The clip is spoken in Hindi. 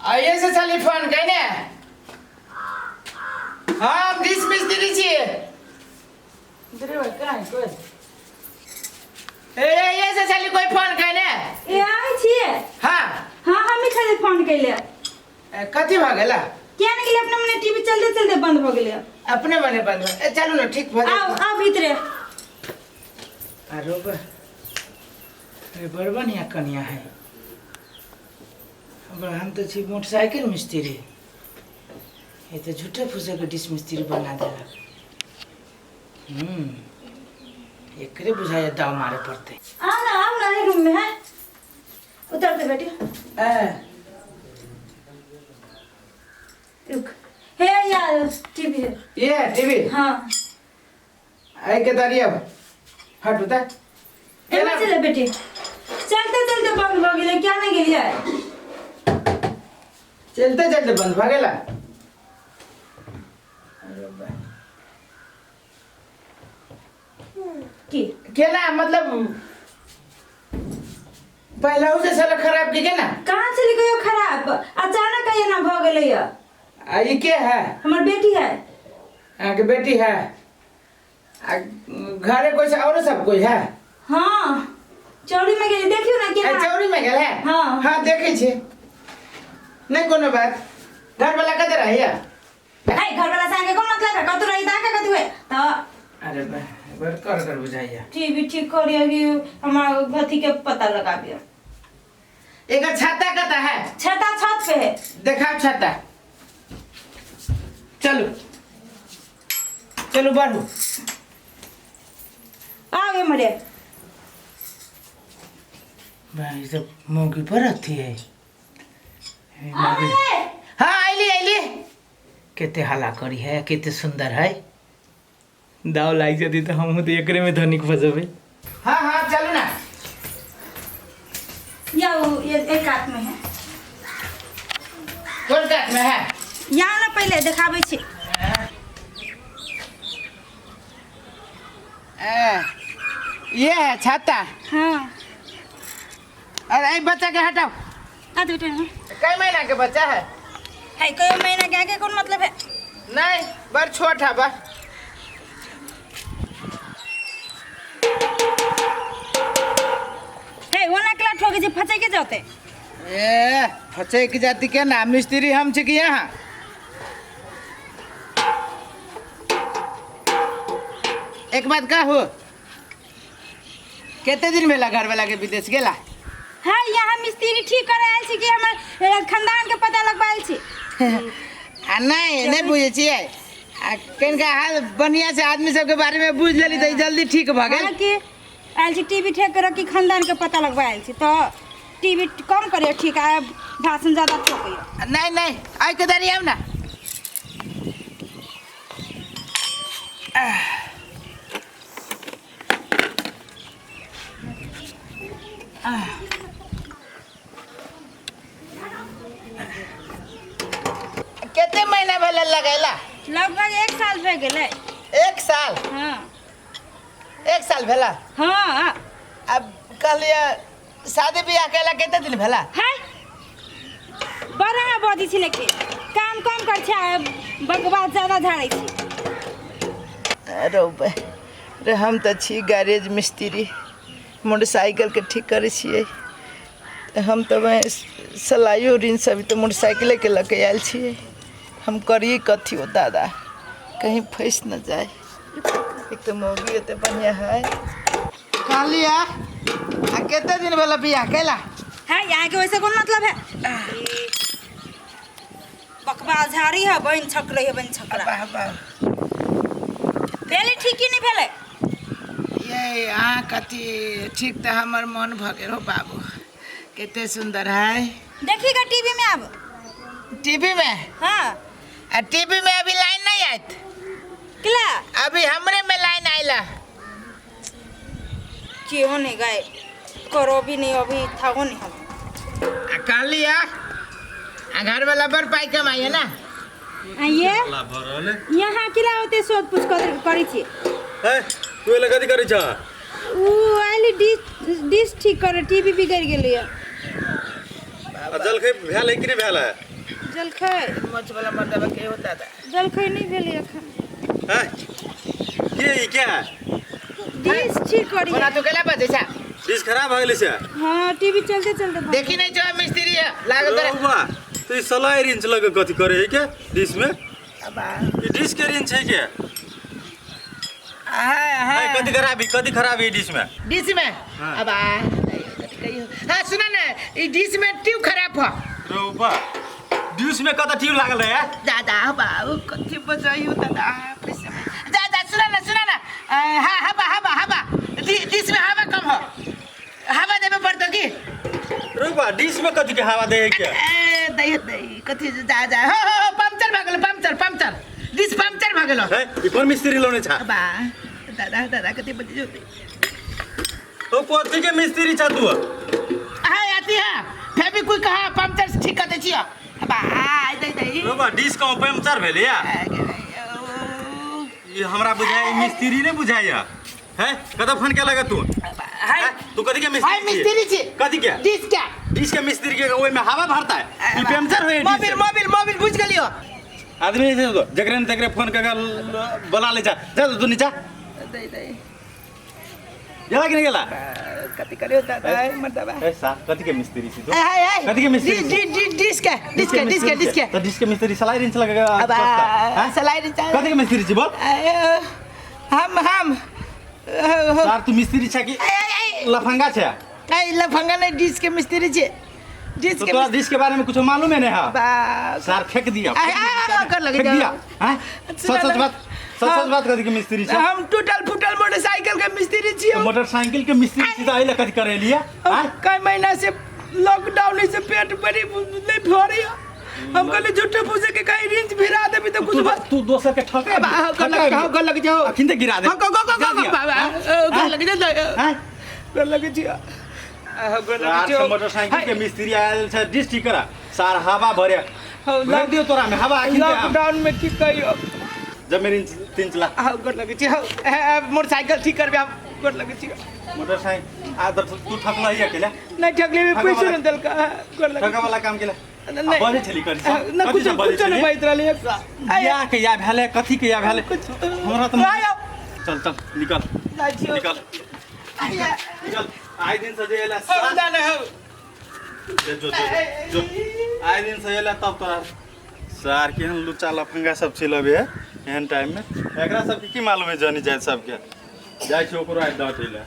आइए से चली फोन कहने हाँ बीस मिस्त्री छिए ये से चली कोई फोन कहने ए आइ छिए हाँ हाँ हम खाली फोन कैले कथी भ गेला क्या नहीं गेले अपने मने टीवी चलते चलते बंद हो गेले अपने बने बंद चलो ना ठीक भ आओ भीतरे अरे बड़ बढ़िया कन्या है हम तो छी मोटरसाइकिल मिस्त्री ये तो झूठे फूसे के डिश मिस्त्री बना देला एकरे बुझाया दाव मारे पड़ते आओ ना रूम में है उतर दे बेटी रुक हे यार टीवी है ये टीवी हाँ आई के दारिया हट उतर ए चले बेटी चलते चलते बंद हो गेले क्या नहीं गेलिए चलते चलते बंद भ गेला की केना मतलब पहला उसे साला खराब की केना कहां चली गयो खराब अचानक ये ना भ गेले या ये के है हमर बेटी है के बेटी है घरे कोई से और सब कोई है हाँ चौड़ी में गेली देखियो ना क्या चौड़ी में गेल है हाँ हाँ देखे छी नहीं कोनो बात घर वाला कदर है या ए घर वाला संगे कोन मतलब है कतु रही ता कतु है त अरे बड़ कर बुझाइया टीवी ठीक करियो कि हमार गति के पता लगाबियो एक छाता कता है छता छत पे है दिखाओ छाता चलो चलो बढ़ो आगे मरे भाई सब मौकी पर आती है आगे हाँ आइली केते हला करी है केते सुंदर है दाव लाग जती तो हम तो एकरे में धनिक फसबे हाँ चलो ना ये एक हाथ में है कौन काट में है यहाँ ना पहले दिखाबै छी ये है छाता हाँ अरे बच्चा के हटाओ आ दो ना कई महीना के बच्चा है कई महीना के आगे कौन मतलब है नहीं बड़ छोटा बा वो नकला ठोके जे फचे के जाते फचे की जाति के नाम मिस्त्री हम छी कि यहाँ एक बात का हो केते दिन भेला घर वाला के विदेश गेला हाँ यहाँ मिस्त्री ठीक करे आयल छी कि हमर खानदान के पता लगबायल छी नहीं बुझे छिए कनिका हाल बढ़िया से आदमी सब के बारे में बुझ लेली तो जल्दी ठीक भ गेल कि आयल छी टीवी ठीक करे कि खानदान के पता लगबायल छी तो टीवी कम करियो ठीक है भाषण ज्यादा ठोकियो नहीं आई के दारी आव ना कितने महीना भले लगेला लगभग 1 साल भे गेले 1 साल हाँ 1 साल भेला हाँ अब कहलिए शादी ब्याह केला कितने दिन भेला है बड़ा बदी छी लेकिन काम कम कर छै बकवास ज्यादा झाड़ै छी अरे हम तो छी गैरेज मिस्त्री मोटरसाइकिल के ठीक करे छिए हम तो मैं सलाइयो ऋण सभी तो मोटरसाइकिल के लके आयल छिए हम करिए कथी हो दादा कहीं फंस न जाए एक तो मौगी एते बढ़िया है कहलिया कितने दिन वाला बियाह कैला है यहाँ के वैसे कौन मतलब है बकवास झाड़ी है बहन छक रही है बहन छकरा पहले ठीक ही नहीं भेले ये कथी ठीक तो हमार मन भगे हो बाबू कितने सुंदर है देखिएगा टीवी में अब टीवी में हाँ टीवी में अभी लाइन नहीं आयत किला अभी हमरे में लाइन आइला क्यों नहीं गए करो भी नहीं अभी था वो नहीं हम कहलिया घर वाला बड़ पाई कमाइए ना ये यहाँ किला होते सोच पूछ करी छी है तू एला कथी करै छ उ आइली डिश ठीक करे टीवी बिगड़ गेलै जलखै भेल है कि नहीं भेल है जलखै मच वाला मर्दबा के होता था जलखै नहीं भेली एखन हैं? ये क्या है? डिश ठीक करी बना तो केला बजे छा डिश खराब हो गई से हाँ टीवी चलते चलते बंद। देखी नहीं जो मिस्त्री है लागल तर रौबा तो ये सलाई रिंच लगे कथी करे है क्या डिश में? अबा ये डिश के रिंच है क्या? हां है कथी खराबी डिश में? डिश में हाँ। अबा हां सुना ना ई डिश में ट्यूब खराब हो रौबा डिश में कत ट्यूब लागल है? दादा बाबू कथी बजाई होता था दादा सुना ना हां हवा डिश में हवा कम हो हवा देबे पड़तो की रौबा डिश में कथी के हवा दे है क्या? ए दही कथी जा हो पंक्चर डिश पंक्चर भ गेलो है ये कौन मिस्त्री लोने छा? बा दादा कथी बजे जोते तो कथी के मिस्त्री छा तू? हां आती है फेबी कोई कहा पंक्चर ठीक कर दे छियो बा दही रौबा डिश का पंचर भेले या? ये हमरा बुझाय मिस्त्री ने बुझाया है कदा फोन के लगा तू? हाय तू कथी के हाय मिस्त्री छी कथी के डिश के मिस्त्री के ओय में हवा भरता है ये पंचर होय मोबिल बुझ गेलियो आदमी से तो जकरे न तकरे फोन करके बुला ले जा तू नीचा दही गेला कि नहीं गेला? कथी करे दादा मर्दबा ए सा कथी के मिस्त्री छी तू? हाय कथी के मिस्त्री डिश के तो डिश के मिस्त्री सलाई रिंच लगेगा अब सलाई रिंचा कथी के मिस्त्री छी बोल? हम सर तू मिस्त्री छा कि लफंगा छा? आई लफंगा नहीं डिश के मिस्त्री छे डिश तो के तोरा डिश के बारे में कुछ मालूम है नहीं है? बा सर फेंक दिया कर लगे फेंक दिया हैं? सुना सच ना। सच बात कथी के मिस्त्री छा? हम टूटल फूटल मोटरसाइकिल के मिस्त्री छी तो मोटरसाइकिल के मिस्त्री छी तो आइला कथी करे लिया हैं? कई महीना से लॉकडाउन से पेट बड़ी नहीं भरी हम कहले झूठे पूछे के कहीं रिंच भिरा देबी तो कुछ बात तू दोसर के ठका कर लग जाओ अखिन ते गिरा दे कर लग जाओ हैं? कर लग जाओ यार से मोटरसाइकिल के मिस्त्री आयल छे डिश ठीक करा सार हवा भरे लग दियो तोरा में हवा अखिन लॉकडाउन में की कहियो जब मेरी 3 चला कर लग जाओ मोटरसाइकिल ठीक करबे कर लग जाओ मोटरसाइकिल आदर तू ठकला ही अकेला नहीं ठगले में पैसे न दल का कर लग ठका वाला काम केला नहीं बजे छली कर ना कुछ नहीं बाइत रहले या के या भेले कथी के या भेले हमरा तो चल निकल निकल आइ दिन से जेला सावधान हो जो आइ दिन से जेला तब तोरा सार के हम लुच्चा लफंगा सब छिलबे एहन टाइम में एकरा सब की मालूम है जानी जाय सब के जाय छै ओकरो आइ डांटेला